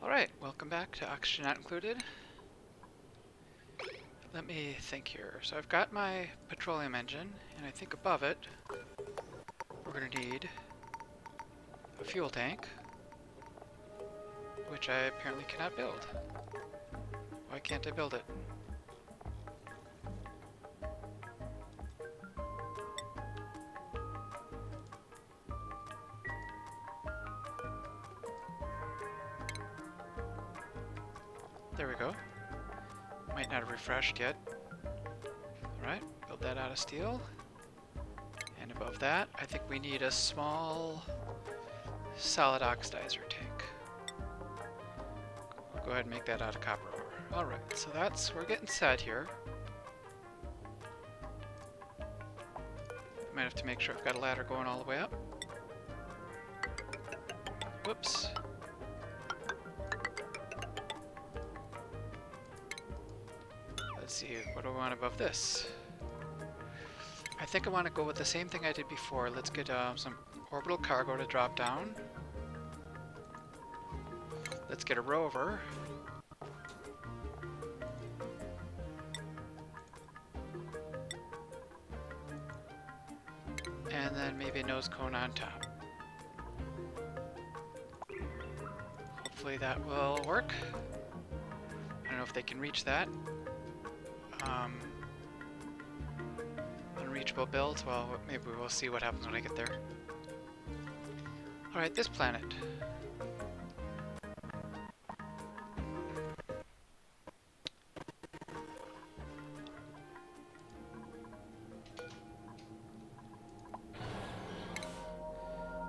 Alright, welcome back to Oxygen Not Included. Let me think here. So I've got my petroleum engine, and I think above it we're going to need a fuel tank, which I apparently cannot build. Why can't I build it? There we go. Might not have refreshed yet. Alright, build that out of steel. And above that, I think we need a small solid oxidizer tank. We'll go ahead and make that out of copper ore. Alright, so we're getting set here. Might have to make sure I've got a ladder going all the way up. Whoops. Let's see, what do I want above this? I think I want to go with the same thing I did before. Let's get some orbital cargo to drop down. Let's get a rover. And then maybe a nose cone on top. Hopefully that will work. I don't know if they can reach that. Unreachable builds, well, maybe we'll see what happens when I get there. Alright, this planet.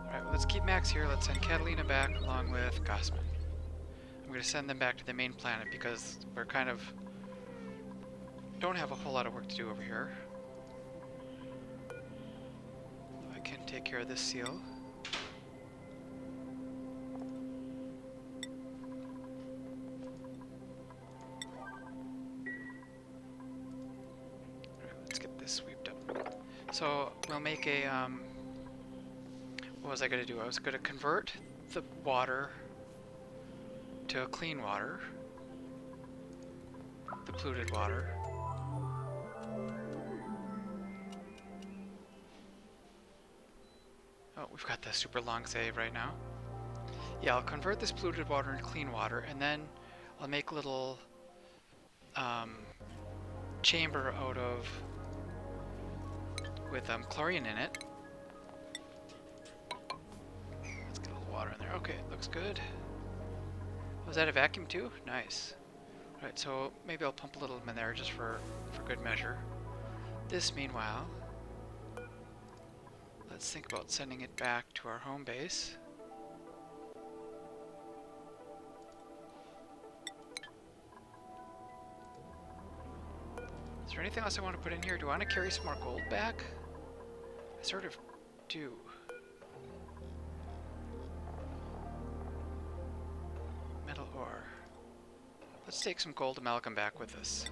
Alright, well, let's keep Max here. Let's send Catalina back along with Gossman. I'm going to send them back to the main planet because we're kind of don't have a whole lot of work to do over here. I can take care of this seal. Alright, let's get this swept up. So we'll make a what was I going to do? I was going to convert the water to clean water, the polluted water. Oh, we've got the super long save right now. Yeah, I'll convert this polluted water into clean water, and then I'll make a little chamber out of with chlorine in it. Let's get a little water in there. Okay, looks good. Was that a vacuum too? Nice. Alright, so maybe I'll pump a little in there just for good measure. This, meanwhile, let's think about sending it back to our home base. Is there anything else I want to put in here? Do I want to carry some more gold back? I sort of do. Metal ore. Let's take some gold amalgam back with us.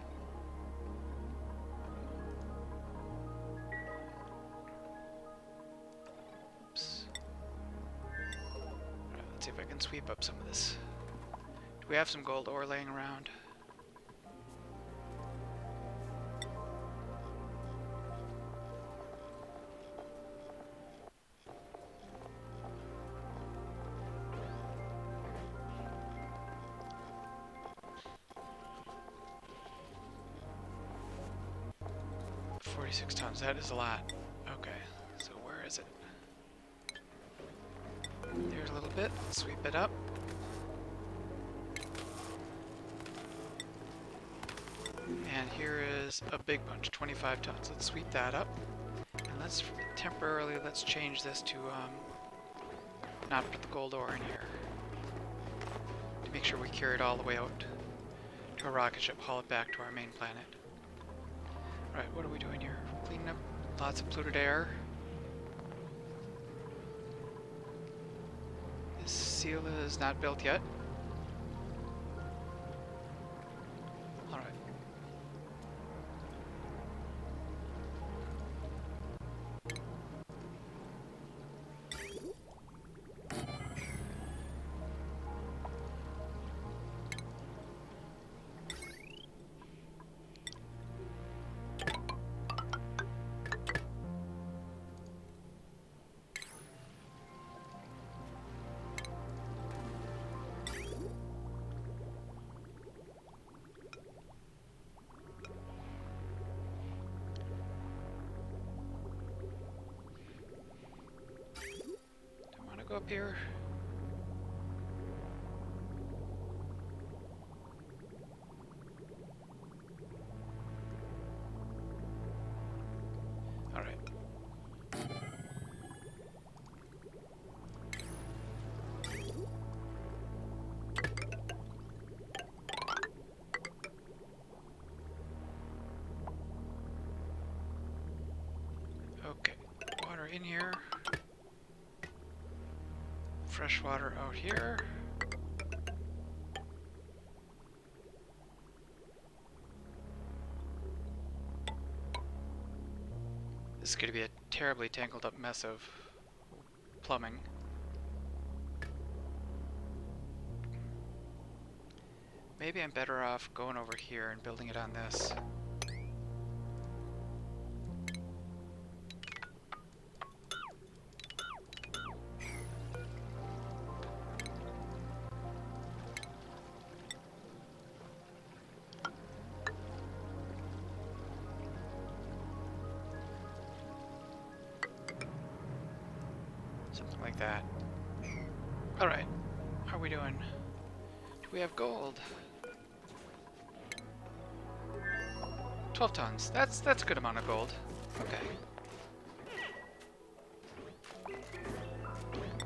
Oops. Alright, let's see if I can sweep up some of this. Do we have some gold ore laying around? Tons. That is a lot. Okay, so where is it? There's a little bit. Let's sweep it up. And here is a big bunch, 25 tons. Let's sweep that up. And let's temporarily, let's change this to not put the gold ore in here. To make sure we carry it all the way out to a rocket ship, haul it back to our main planet. Alright, what are we doing here? Cleaning up lots of polluted air. This seal is not built yet. Alright. up here? Alright. Okay, water in here. Fresh water out here. This is going to be a terribly tangled up mess of plumbing. Maybe I'm better off going over here and building it on this. Something like that. Alright. How are we doing? Do we have gold? 12 tons. That's a good amount of gold. Okay.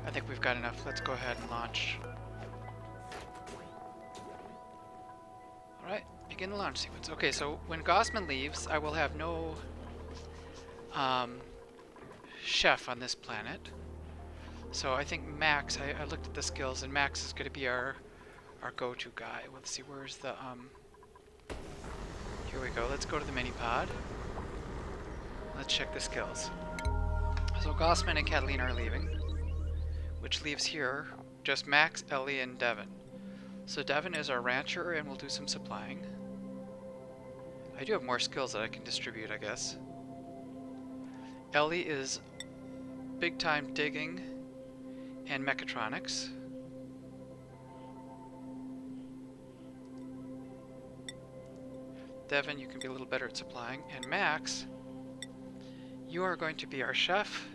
I think we've got enough. Let's go ahead and launch. Alright, begin the launch sequence. Okay, so when Gossman leaves, I will have no chef on this planet. So I think Max, I looked at the skills, and Max is going to be our go-to guy. Let's see, where's the, here we go. Let's go to the mini-pod. Let's check the skills. So Gossman and Catalina are leaving, which leaves here just Max, Ellie, and Devin. So Devin is our rancher, and we'll do some supplying. I do have more skills that I can distribute, I guess. Ellie is big-time digging and mechatronics. Devin, you can be a little better at supplying. And Max, you are going to be our chef.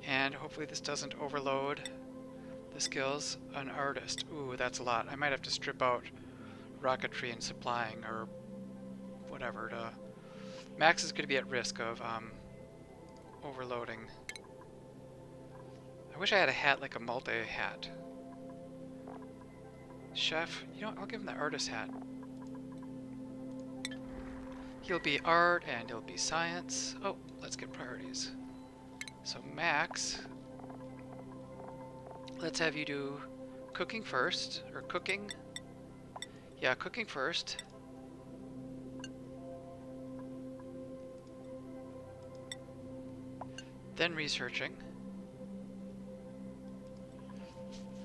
And hopefully this doesn't overload the skills. An artist. Ooh, that's a lot. I might have to strip out rocketry and supplying or whatever. Max is going to be at risk of overloading. I wish I had a hat like a multi-hat. Chef, you know what? I'll give him the artist hat. He'll be art and he'll be science. Oh, let's get priorities. So Max, let's have you do cooking first, or cooking. Yeah, cooking first. Then researching.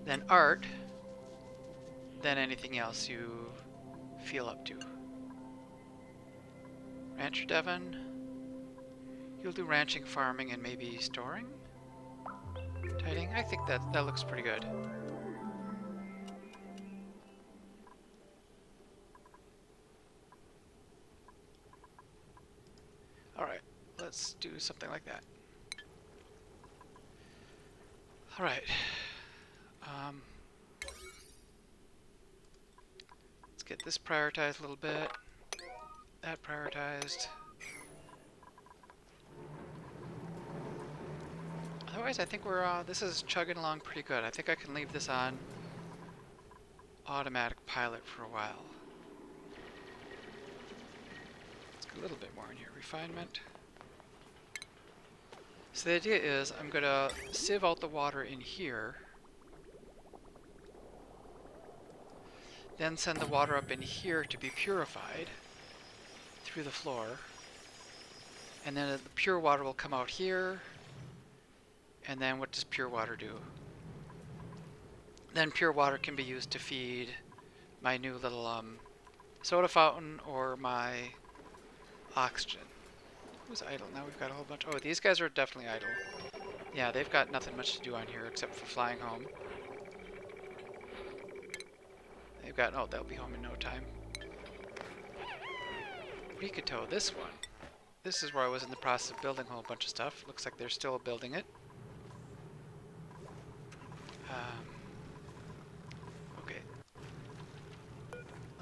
Then art. Then anything else you feel up to. Rancher Devon, you'll do ranching, farming, and maybe storing? Tiding? I think that looks pretty good. Alright, let's do something like that. Alright. Let's get this prioritized a little bit. That prioritized. Otherwise, I think we're, this is chugging along pretty good. I think I can leave this on automatic pilot for a while. Let's get a little bit more in here. Refinement. So the idea is I'm going to sieve out the water in here. Then send the water up in here to be purified through the floor, and then the pure water will come out here. And then what does pure water do? Then pure water can be used to feed my new little soda fountain or my oxygen. Who's idle? Now we've got a whole bunch. Oh, these guys are definitely idle. Yeah, they've got nothing much to do on here except for flying home. They've got, oh, they'll be home in no time. We could tow this one. This is where I was in the process of building a whole bunch of stuff. Looks like they're still building it.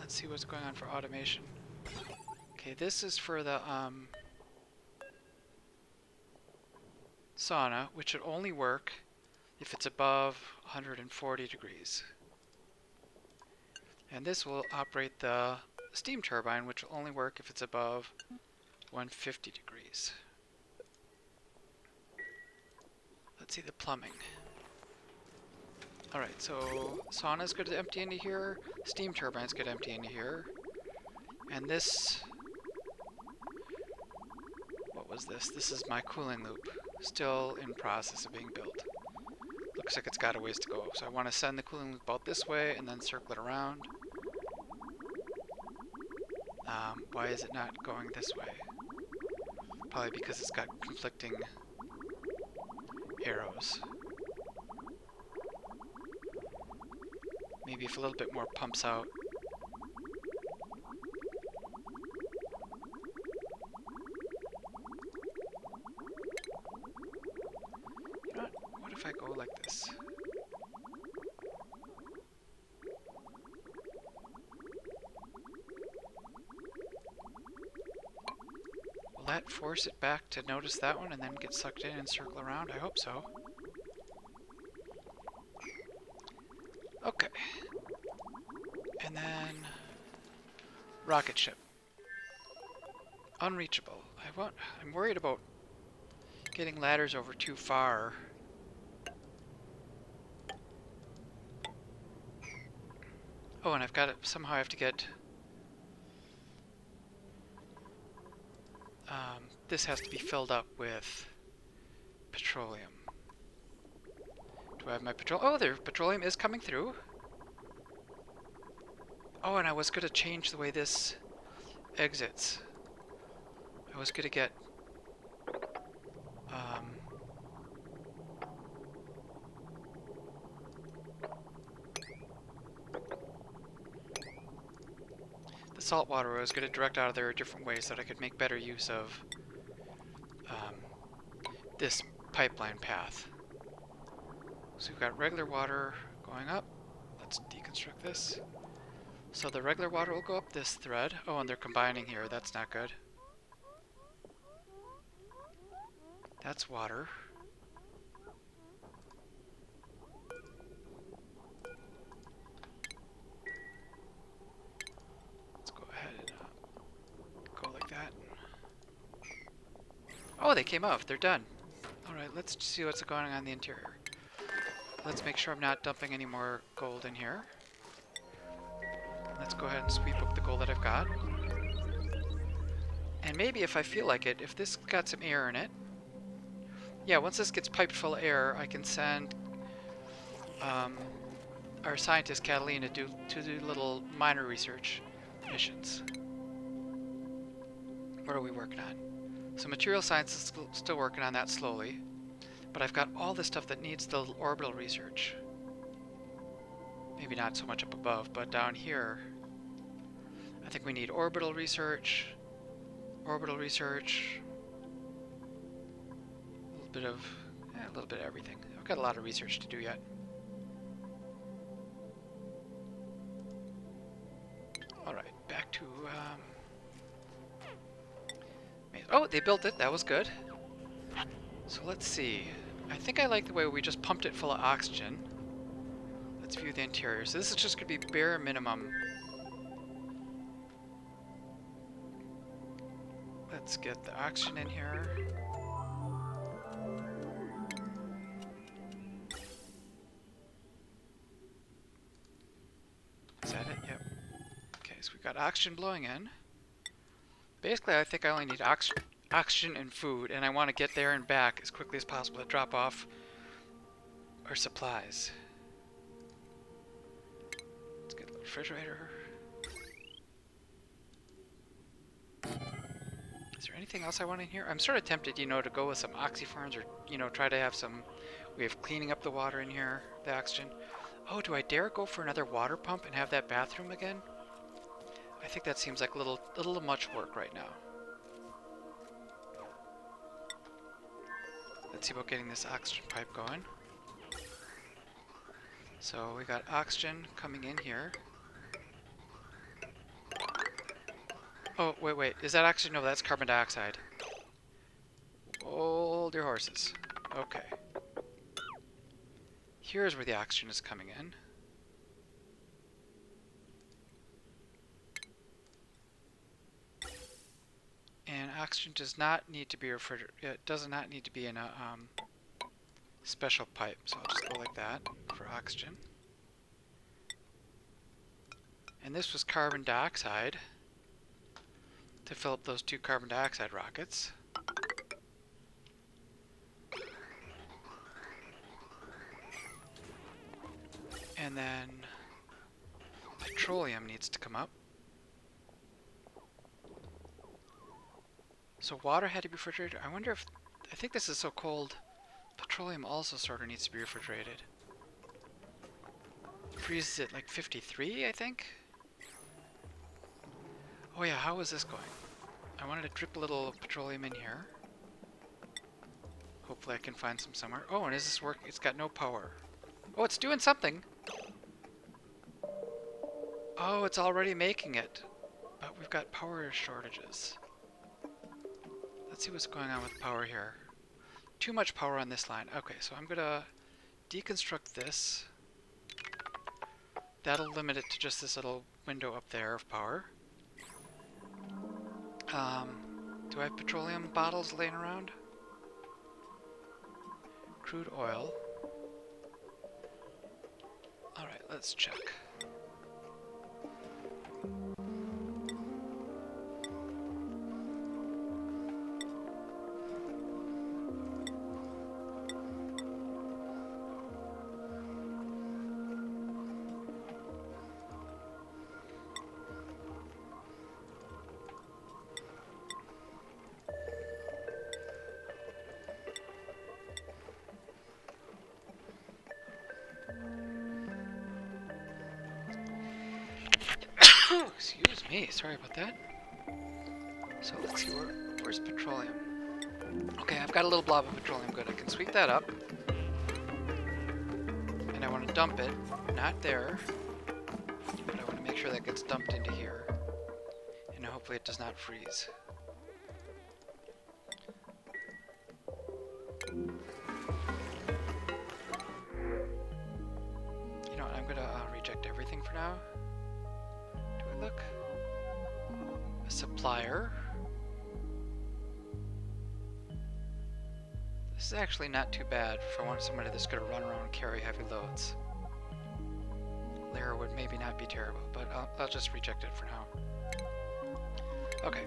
Let's see what's going on for automation. Okay, this is for the sauna, which should only work if it's above 140 degrees. And this will operate the steam turbine, which will only work if it's above 150 degrees. Let's see the plumbing. Alright, so sauna's good to empty into here, steam turbine's good to empty into here, and this... what was this? This is my cooling loop, still in process of being built. Looks like it's got a ways to go, so I want to send the cooling loop out this way and then circle it around. Why is it not going this way? Probably because it's got conflicting arrows. Maybe if a little bit more pumps out. You know what if I go like this? Will that force it back to notice that one and then get sucked in and circle around? I hope so. Okay. And then rocket ship. Unreachable. I'm worried about getting ladders over too far. Oh, and I've got to somehow I have to get this has to be filled up with petroleum. Do I have my petroleum? Oh, there, petroleum is coming through. Oh, and I was going to change the way this exits. I was going to get the salt water I was going to direct out of there a different way so that I could make better use of this pipeline path. So we've got regular water going up. Let's deconstruct this. So the regular water will go up this thread. Oh, and they're combining here. That's not good. That's water. Let's go ahead and go like that. Oh, they came off. They're done. Alright, let's see what's going on in the interior. Let's make sure I'm not dumping any more gold in here. Let's go ahead and sweep up the gold that I've got. And maybe if I feel like it, if this got some air in it, yeah, once this gets piped full of air, I can send our scientist Catalina to do little minor research missions. What are we working on? So material science is still working on that slowly, but I've got all this stuff that needs the orbital research. Maybe not so much up above, but down here, I think we need orbital research, a little bit of everything. I've got a lot of research to do yet. All right, back to. Oh, they built it. That was good. So let's see. I think I like the way we just pumped it full of oxygen. Let's view the interior. So this is just going to be bare minimum. Let's get the oxygen in here. Is that it? Yep. Okay, so we've got oxygen blowing in. Basically, I think I only need oxygen and food, and I want to get there and back as quickly as possible to drop off our supplies. Let's get a little refrigerator. Is there anything else I want in here? I'm sort of tempted, you know, to go with some oxyferns or, you know, try to have some way of cleaning up the water in here, the oxygen. Oh, do I dare go for another water pump and have that bathroom again? I think that seems like a little much work right now. Let's see about getting this oxygen pipe going. So we got oxygen coming in here. Oh, wait. Is that actually... No, that's carbon dioxide. Hold your horses. Okay. Here's where the oxygen is coming in. And oxygen does not need to be refrigerated. It does not need to be in a special pipe. So I'll just go like that for oxygen. And this was carbon dioxide to fill up those 2 carbon dioxide rockets. And then petroleum needs to come up. So water had to be refrigerated. I wonder if... I think this is so cold. Petroleum also sort of needs to be refrigerated. Freezes at like 53, I think? Oh yeah, how is this going? I wanted to drip a little petroleum in here. Hopefully I can find some somewhere. Oh, and is this work? It's got no power. Oh, it's doing something! Oh, it's already making it. But we've got power shortages. Let's see what's going on with power here. Too much power on this line. Okay, so I'm gonna deconstruct this. That'll limit it to just this little window up there of power. Do I have petroleum bottles laying around? Crude oil. Alright, let's check. Excuse me, sorry about that. So let's see, where's petroleum? Okay, I've got a little blob of petroleum. Good, I can sweep that up. And I want to dump it, not there, but I want to make sure that gets dumped into here. And hopefully it does not freeze. You know what, I'm gonna reject everything for now. Do I look? A supplier. This is actually not too bad for somebody that's going to run around and carry heavy loads. Layer would maybe not be terrible, but I'll just reject it for now. Okay.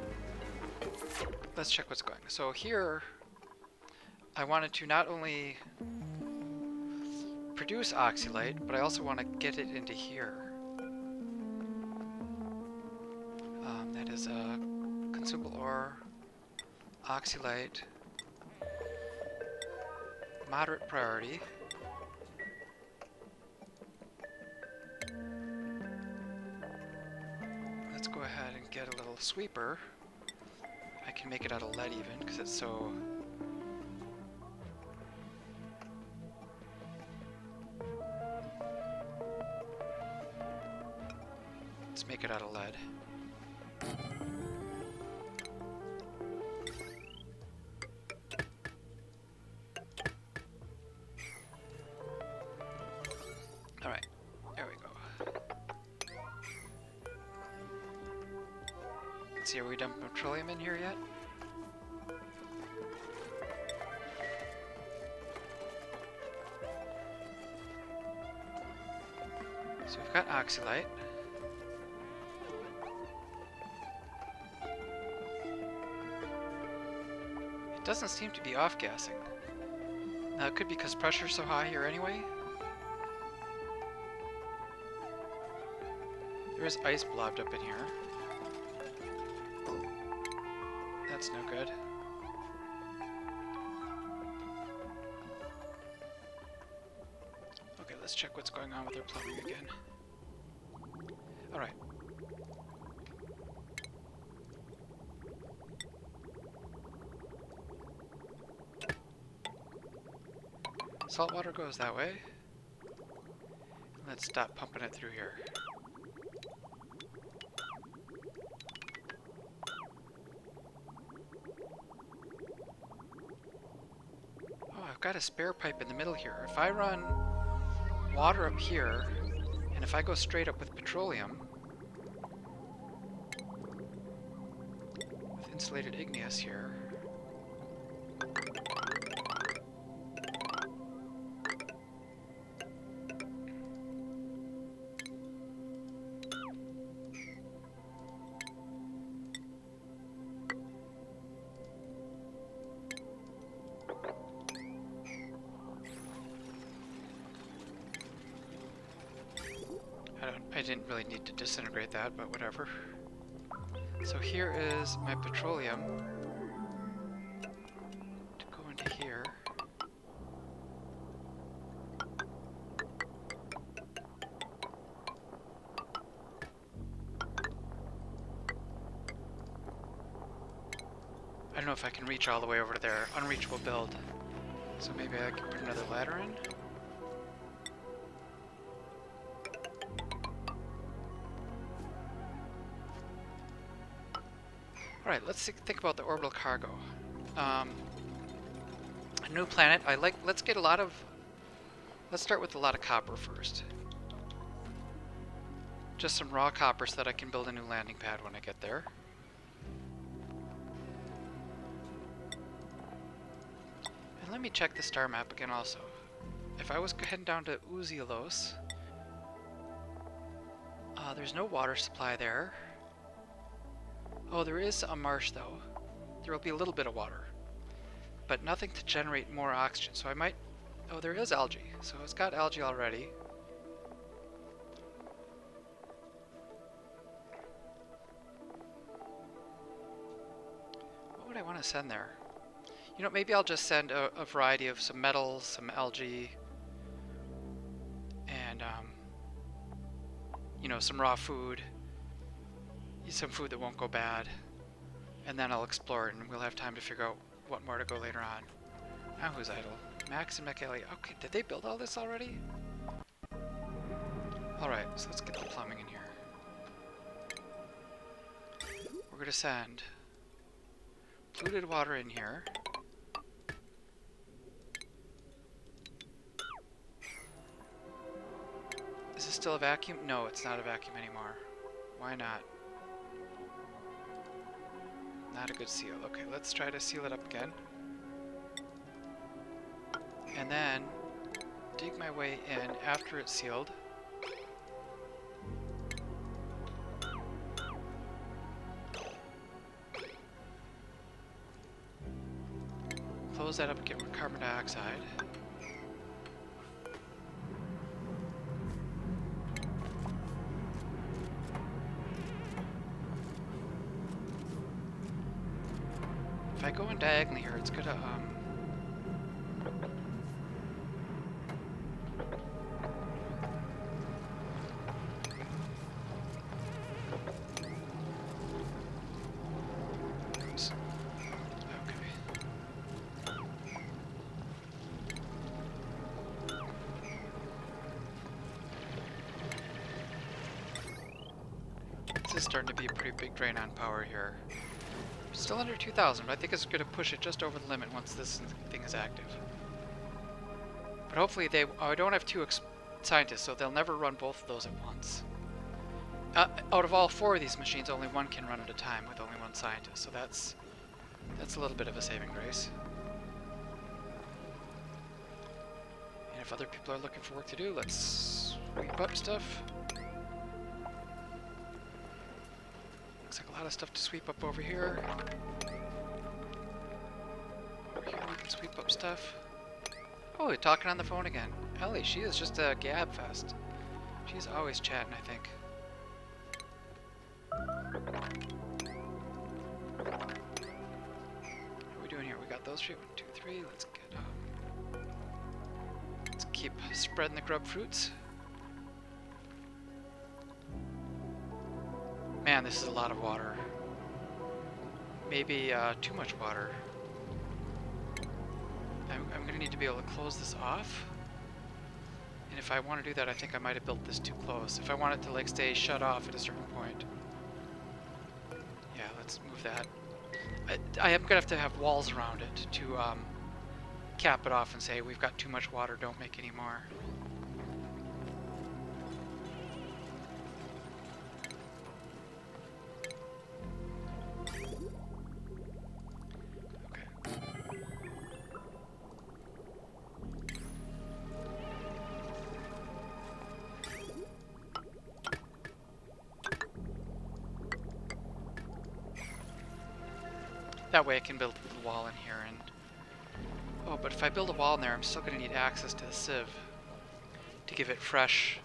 Let's check what's going on. So here, I wanted to not only produce oxylate, but I also want to get it into here. That is a consumable ore, oxylate, moderate priority. Let's go ahead and get a little sweeper. I can make it out of lead even, because it's so... Let's make it out of lead. Alright, there we go. Let's see, are we dumping petroleum in here yet? So we've got oxylite. It doesn't seem to be off-gassing. Now it could be because pressure's so high here anyway. There is ice blobbed up in here. That's no good. Okay, let's check what's going on with our plumbing again. Alright. Salt water goes that way. Let's stop pumping it through here. got a spare pipe in the middle here. If I run water up here, and if I go straight up with petroleum, with insulated igneous here, I didn't really need to disintegrate that, but whatever. So here is my petroleum to go into here. I don't know if I can reach all the way over to there. Unreachable build. So maybe I can put another ladder in. Alright, let's think about the orbital cargo. A new planet. Let's get a lot of... Let's start with a lot of copper first. Just some raw copper so that I can build a new landing pad when I get there. And let me check the star map again also. If I was heading down to Uzialos, there's no water supply there. Oh, there is a marsh though. There will be a little bit of water, but nothing to generate more oxygen. So I might... Oh, there is algae. So it's got algae already. What would I want to send there? You know, maybe I'll just send a variety of some metals, some algae, and you know, some raw food. Some food that won't go bad, and then I'll explore it, and we'll have time to figure out what more to go later on. Now who's idle? Max and Michaeli. Okay, did they build all this already? Alright, so let's get the plumbing in here. We're going to send polluted water in here. Is this still a vacuum? No, it's not a vacuum anymore. Why not? Not a good seal. Okay, let's try to seal it up again. And then dig my way in after it's sealed. Close that up and get rid of carbon dioxide. If I go in diagonally here, it's gonna, oops. Okay. This is starting to be a pretty big drain on power here. Still under 2,000, but I think it's going to push it just over the limit once this thing is active. But hopefully they... Oh, I don't have two scientists, so they'll never run both of those at once. Out of all four of these machines, only one can run at a time with only one scientist, so that's a little bit of a saving grace. And if other people are looking for work to do, let's sweep up stuff. Looks like a lot of stuff to sweep up over here. Over here we can sweep up stuff. Oh, they're talking on the phone again. Ellie, she is just a gab fest. She's always chatting, I think. What are we doing here? We got those straight. 1, 2, 3. Let's get let's keep spreading the grub fruits. Man, this is a lot of water. Maybe too much water. I'm going to need to be able to close this off. And if I want to do that, I think I might have built this too close. If I want it to like stay shut off at a certain point. Yeah, let's move that. I am going to have walls around it to cap it off and say, we've got too much water, don't make any more. That way I can build a little wall in here and... Oh, but if I build a wall in there, I'm still going to need access to the sieve to give it fresh...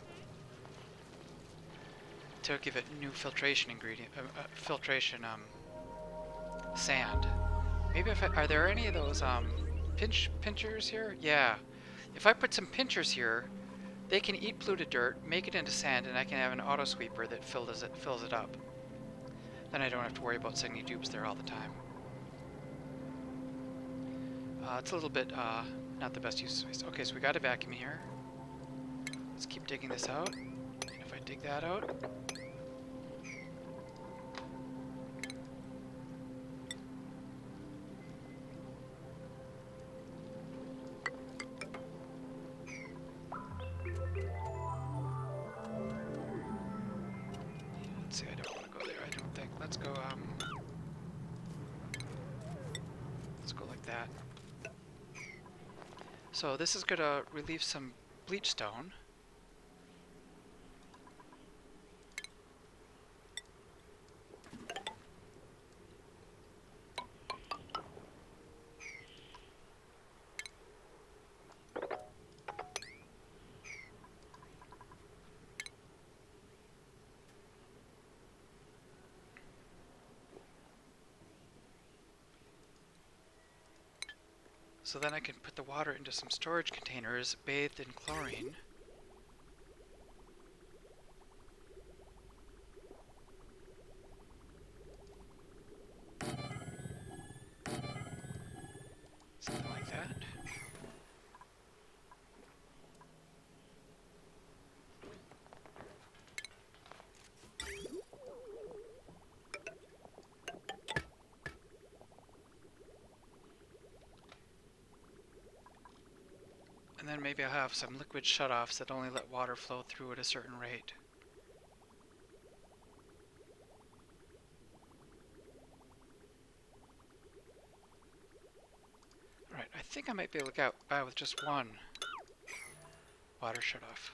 to give it new filtration ingredient... sand. Maybe if I... Are there any of those, pinchers here? Yeah. If I put some pinchers here, they can eat polluted dirt, make it into sand, and I can have an auto sweeper that fills it up. Then I don't have to worry about sending dupes there all the time. It's a little bit, not the best use of space. Okay, so we got a vacuum here. Let's keep digging this out. If I dig that out... Let's see, I don't want to go there, I don't think. Let's go like that. So this is going to relieve some bleach stone. So then I can put the water into some storage containers bathed in chlorine. Something like that. And then maybe I'll have some liquid shutoffs that only let water flow through at a certain rate. Alright, I think I might be able to get by with just one water shutoff.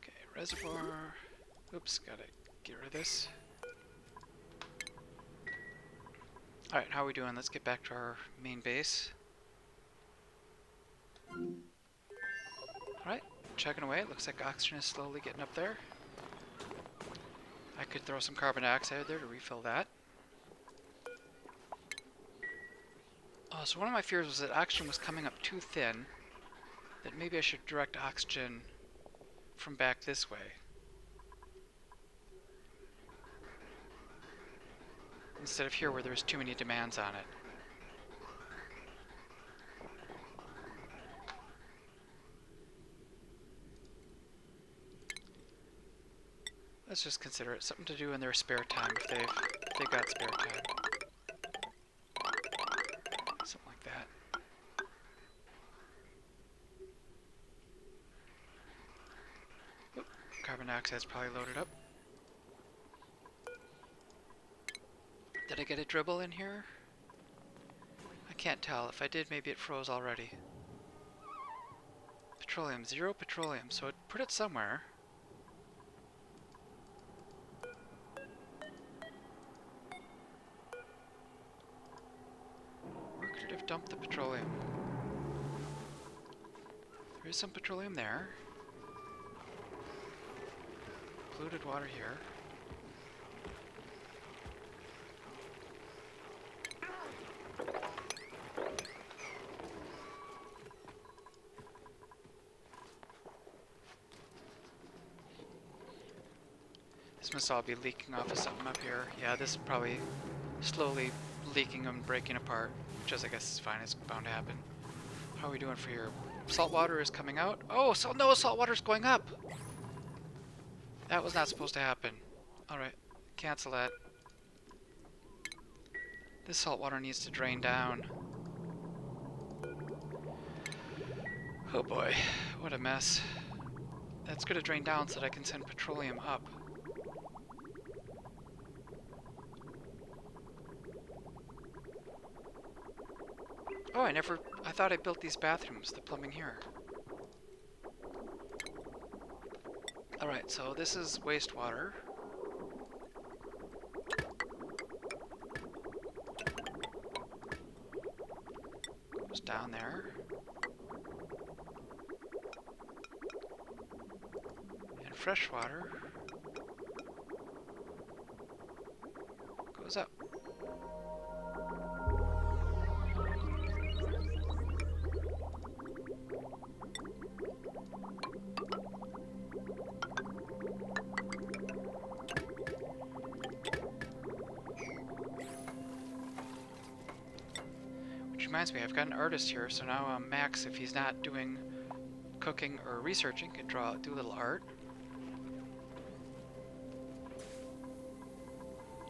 Okay, reservoir. Oops, gotta get rid of this. Alright, how are we doing? Let's get back to our main base. Alright, chugging away. Looks like oxygen is slowly getting up there. I could throw some carbon dioxide there to refill that. Oh, so one of my fears was that oxygen was coming up too thin. That maybe I should direct oxygen from back this way. Instead of here where there's too many demands on it. Let's just consider it something to do in their spare time if they've got spare time. Something like that. Oop, carbon dioxide's probably loaded up. Did I get a dribble in here? I can't tell. If I did, maybe it froze already. Petroleum, 0 petroleum, so it put it somewhere. Where could it have dumped the petroleum? There is some petroleum there. Polluted water here. This must all be leaking off of something up here. Yeah, this is probably slowly leaking and breaking apart, which I guess is fine. It's bound to happen. How are we doing for here? Salt water is coming out. Oh, so no, salt water is going up. That was not supposed to happen. Alright, cancel that. This salt water needs to drain down. Oh boy, what a mess. That's gonna drain down so that I can send petroleum up. Oh, I thought I built these bathrooms, the plumbing here. Alright, so this is wastewater. Goes down there. And fresh water goes up. Reminds me, I've got an artist here, so now Max, if he's not doing cooking or researching, can do a little art.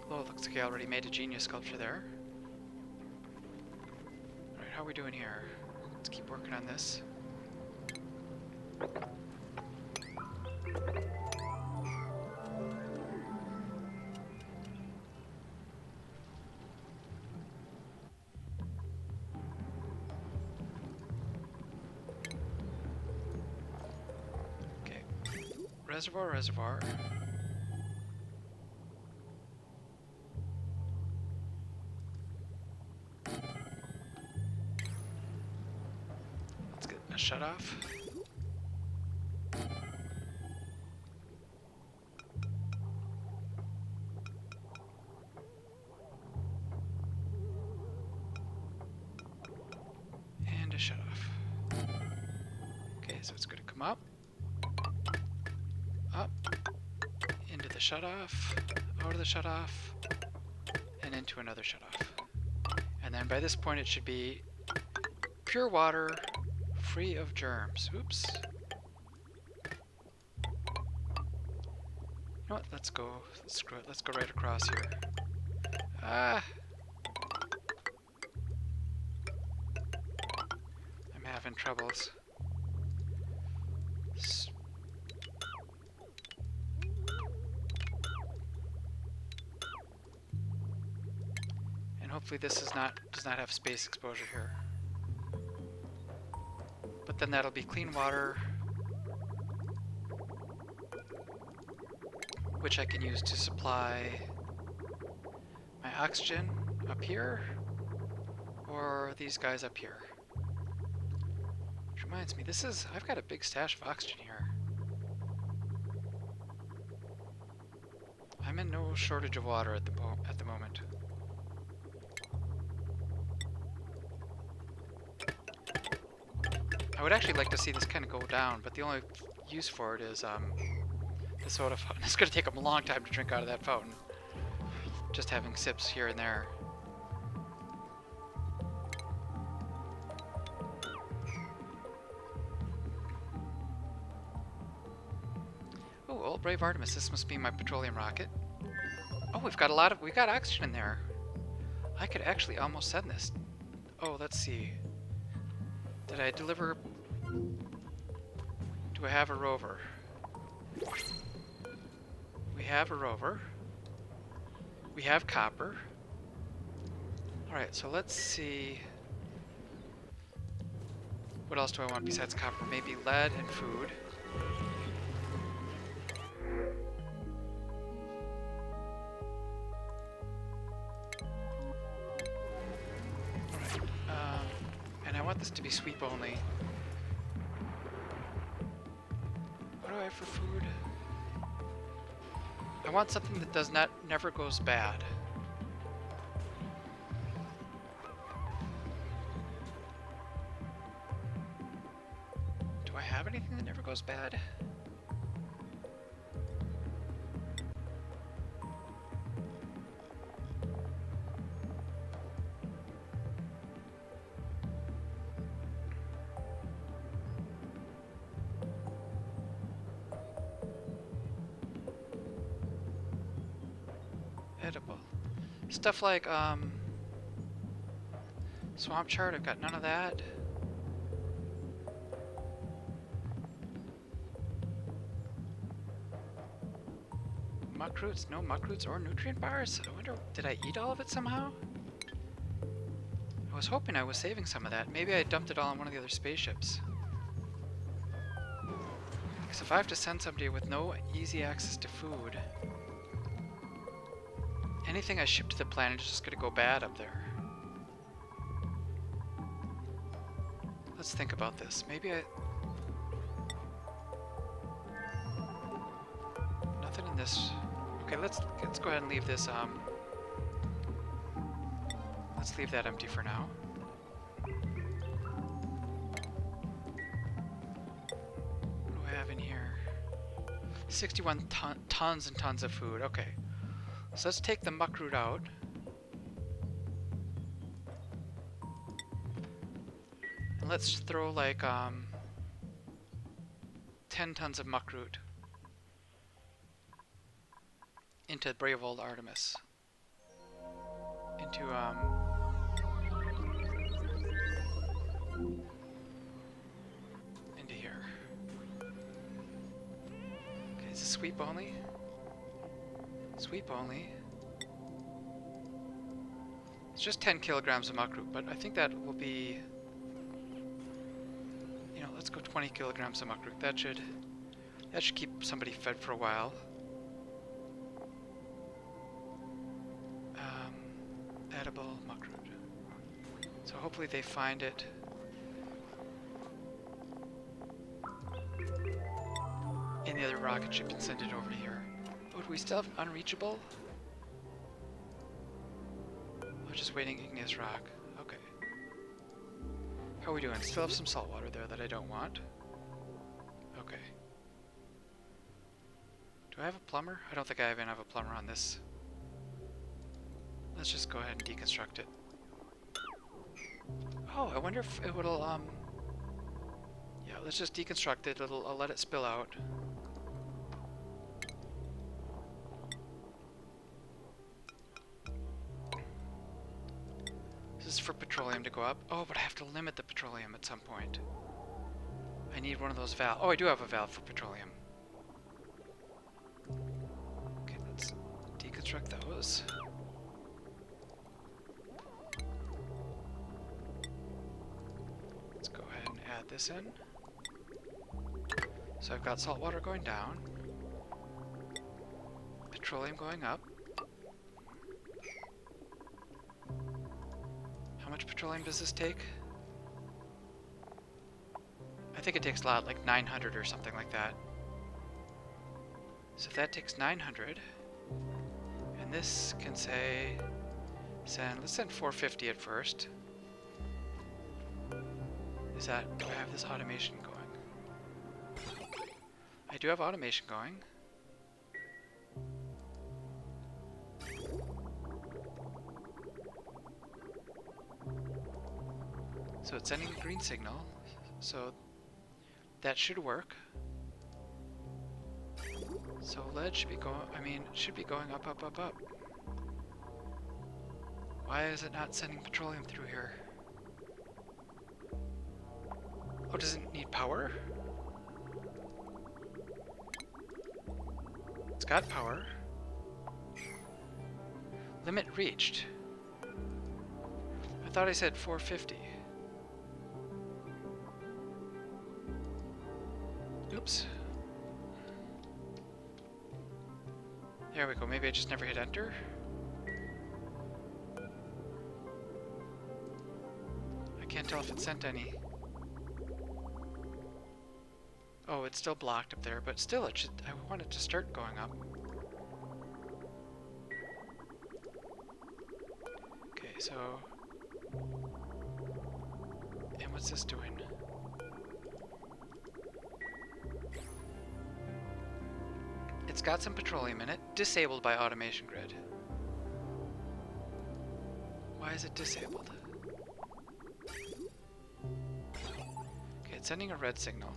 Oh, looks like I already made a genius sculpture there. Alright, how are we doing here? Let's keep working on this. Reservoir. Let's get a shut off. And a shut off. Okay, so it's going to come up. Up, into the shutoff, out of the shutoff, and into another shutoff. And then by this point it should be pure water, free of germs. Oops. You know what, let's go, screw it, let's go right across here. Ah! I'm having troubles. Hopefully this does not have space exposure here. But then that'll be clean water, which I can use to supply my oxygen up here, or these guys up here. Which reminds me, I've got a big stash of oxygen here. I'm in no shortage of water at the moment. I would actually like to see this kind of go down, but the only use for it is the soda fountain. It's going to take them a long time to drink out of that fountain. Just having sips here and there. Oh, old brave Artemis. This must be my petroleum rocket. Oh, we got oxygen in there. I could actually almost send this. Oh, let's see. Did I deliver? Do I have a rover? We have a rover. We have copper. Alright, so let's see. What else do I want besides copper? Maybe lead and food. Alright, and I want this to be sweep only. What do I have for food? I want something that never goes bad. Do I have anything that never goes bad? edible. Stuff like, swamp chard, I've got none of that. Muck roots, no muck roots or nutrient bars? I wonder, did I eat all of it somehow? I was hoping I was saving some of that. Maybe I dumped it all on one of the other spaceships. Because if I have to send somebody with no easy access to food, anything I ship to the planet is just going to go bad up there. Let's think about this. Maybe I... Nothing in this... Okay, let's go ahead and leave this, let's leave that empty for now. What do I have in here? 61 tons and tons of food. Okay. So let's take the muck root out. And let's throw like 10 tons of muck root into brave old Artemis. Into here. Okay, is this sweep only? Sweep only. It's just 10 kilograms of muck root, but I think that will be, you know, let's go 20 kilograms of muck root. That should keep somebody fed for a while. Edible muck root. So hopefully they find it. In the other rocket ship and send it over to here. Oh, do we still have unreachable? Oh, just waiting igneous rock. Okay. How are we doing? Still have some salt water there that I don't want. Okay. Do I have a plumber? I don't think I even have a plumber on this. Let's just go ahead and deconstruct it. Oh, I wonder if it will, yeah, let's just deconstruct it. I'll let it spill out. This is for petroleum to go up. Oh, but I have to limit the petroleum at some point. I need one of those valves. Oh, I do have a valve for petroleum. Okay, let's deconstruct those. Add this in. So I've got salt water going down, petroleum going up. How much petroleum does this take? I think it takes a lot, like 900 or something like that. So if that takes 900, and this can say, let's send 450 at first. Do I have this automation going? I do have automation going. So it's sending a green signal, so that should work. So lead should be going, it should be going up, up, up, up. Why is it not sending petroleum through here? Oh, does it need power? It's got power. Limit reached. I thought I said 450. Oops. There we go. Maybe I just never hit enter. I can't tell if it sent any. Oh, it's still blocked up there, but still it should, I want it to start going up. Okay, so... And what's this doing? It's got some petroleum in it, disabled by automation grid. Why is it disabled? Okay, it's sending a red signal.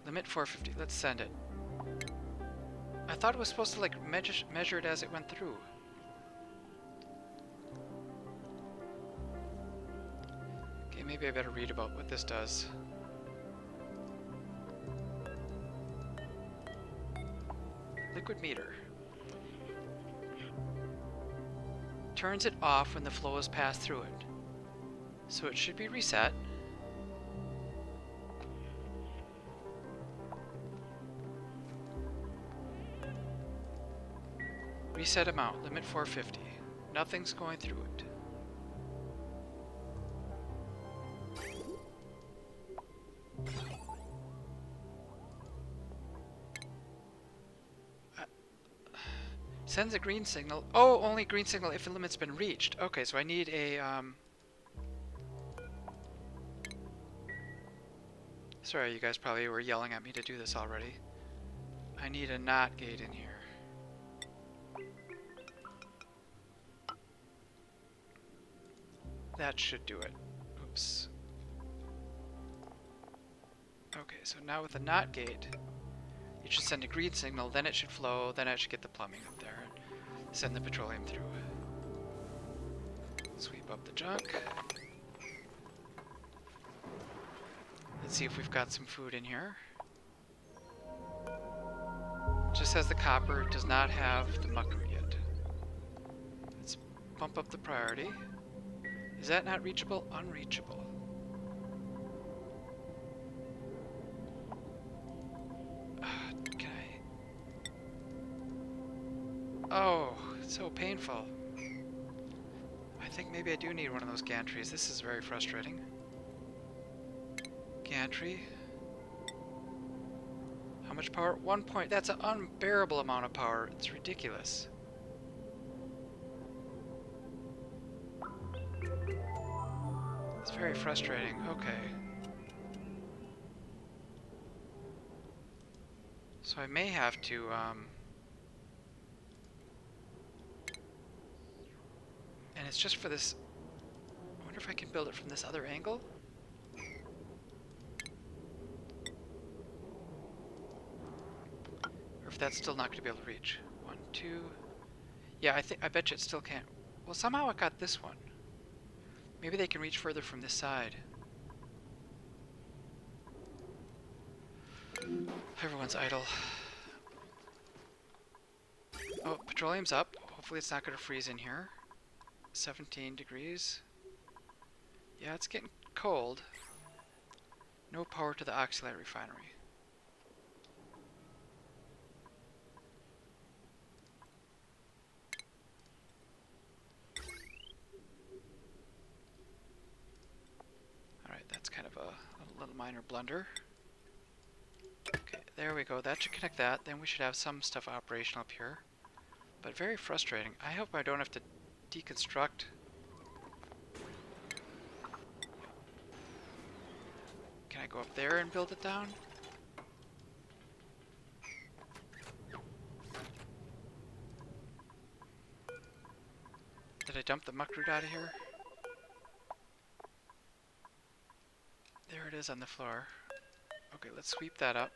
Limit 450. Let's send it. I thought it was supposed to like measure it as it went through. Okay, maybe I better read about what this does. Liquid meter. Turns it off when the flow has passed through it. So it should be reset. Reset amount, limit 450. Nothing's going through it. Sends a green signal. Oh, only green signal if the limit's been reached. Okay, so I need a, Sorry, you guys probably were yelling at me to do this already. I need a NOT gate in here. That should do it. Oops. Okay, so now with the NOT gate, it should send a green signal, then it should flow, then I should get the plumbing up there and send the petroleum through. Sweep up the junk. Let's see if we've got some food in here. Just says the copper does not have the muckroot yet. Let's bump up the priority. Is that not reachable? Unreachable. Can I... Oh, it's so painful. I think maybe I do need one of those gantries. This is very frustrating. Gantry. How much power? 1 point. That's an unbearable amount of power. It's ridiculous. It's very frustrating. Okay. So I may have to, and it's just for this... I wonder if I can build it from this other angle? Or if that's still not going to be able to reach. 1, 2... Yeah, I bet you it still can't. Well, somehow it got this one. Maybe they can reach further from this side. Everyone's idle. Oh, petroleum's up. Hopefully it's not going to freeze in here. 17 degrees. Yeah, it's getting cold. No power to the oxylite refinery. Alright, that's kind of a little minor blunder. Okay, there we go. That should connect that. Then we should have some stuff operational up here. But very frustrating. I hope I don't have to deconstruct. Can I go up there and build it down? Did I dump the muckroot out of here? There it is on the floor. Okay, let's sweep that up.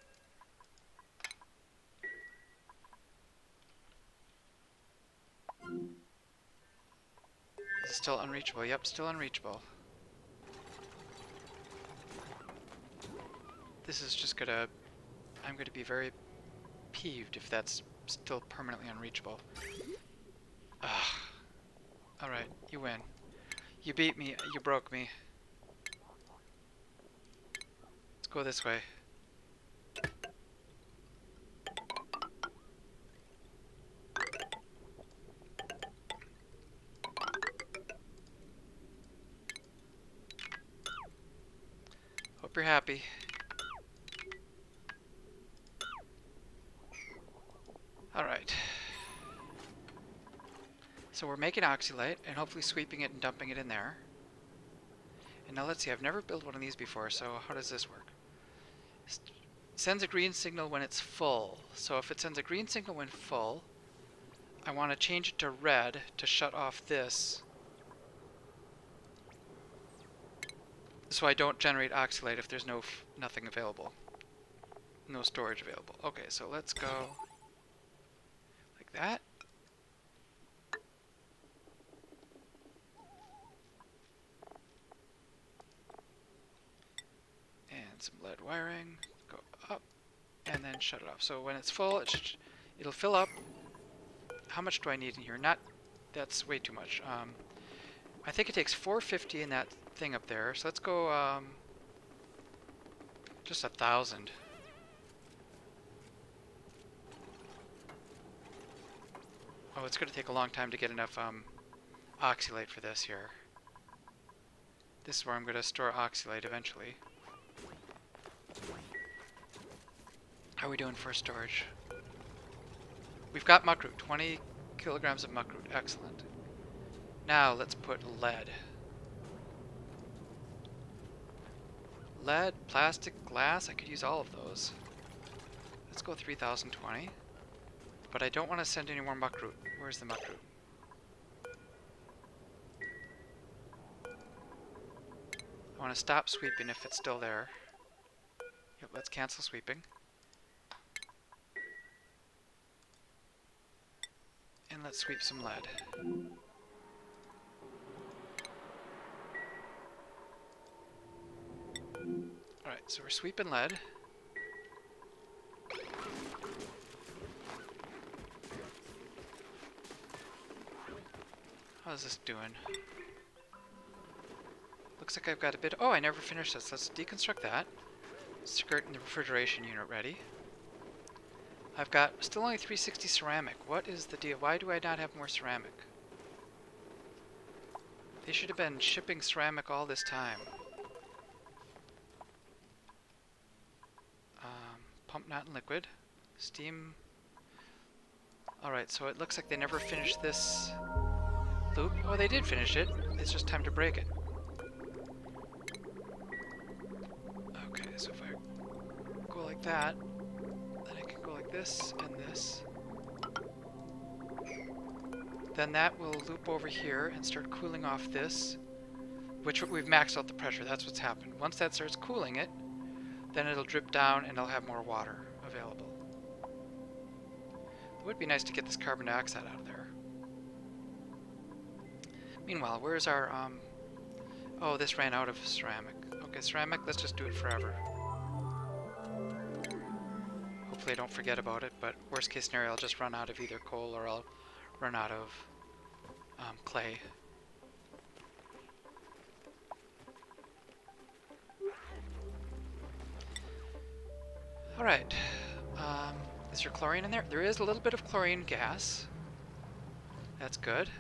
Is it still unreachable? Yep, still unreachable. This is just gonna... I'm gonna be very peeved if that's still permanently unreachable. Ugh. Alright, you win. You beat me, you broke me. Let's go this way. Hope you're happy. Alright. So we're making oxylite and hopefully sweeping it and dumping it in there. And now let's see, I've never built one of these before, so how does this work? Sends a green signal when it's full. So if it sends a green signal when full, I want to change it to red to shut off this. So I don't generate oxylite if there's nothing available. No storage available. Okay, so let's go. that. And some lead wiring. Go up and then shut it off. So when it's full, it'll fill up. How much do I need in here? That's way too much. I think it takes 450 in that thing up there. So let's go just 1,000. Oh, it's going to take a long time to get enough oxalate for this here. This is where I'm going to store oxalate eventually. How are we doing for storage? We've got muckroot, 20 kilograms of muckroot, excellent. Now let's put lead. Lead, plastic, glass, I could use all of those. Let's go 3020. But I don't want to send any more muckroot. Where's the muckroot? I want to stop sweeping if it's still there. Yep, let's cancel sweeping. And let's sweep some lead. Alright, so we're sweeping lead. How's this doing? Looks like I've got a bit... Oh, I never finished this. Let's deconstruct that. Skirt in the refrigeration unit ready. I've got still only 360 ceramic. What is the deal? Why do I not have more ceramic? They should have been shipping ceramic all this time. Pump not in liquid. Steam. Alright, so it looks like they never finished this loop. Oh, they did finish it. It's just time to break it. Okay, so if I go like that, then I can go like this and this. Then that will loop over here and start cooling off this, which we've maxed out the pressure. That's what's happened. Once that starts cooling it, then it'll drip down and I'll have more water available. It would be nice to get this carbon dioxide out of there. Meanwhile, where's our, oh, this ran out of ceramic. Okay, ceramic, let's just do it forever. Hopefully I don't forget about it, but worst case scenario, I'll just run out of either coal or I'll run out of clay. Alright, is there chlorine in there? There is a little bit of chlorine gas. That's good.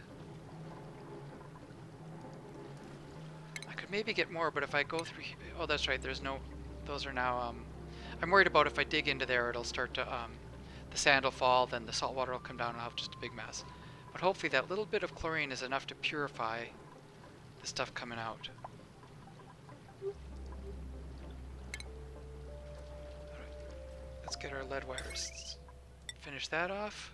I could maybe get more, but if I go through... Oh, that's right, there's no... Those are now... I'm worried about if I dig into there, it'll start to... the sand will fall, then the salt water will come down and I'll have just a big mess. But hopefully that little bit of chlorine is enough to purify the stuff coming out. Let's get our lead wires. Finish that off.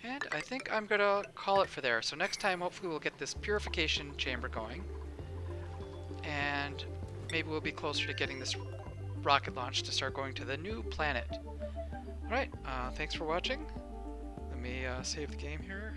And I think I'm going to call it for there. So next time, hopefully we'll get this purification chamber going. And maybe we'll be closer to getting this rocket launch to start going to the new planet. Alright, thanks for watching. Let me save the game here.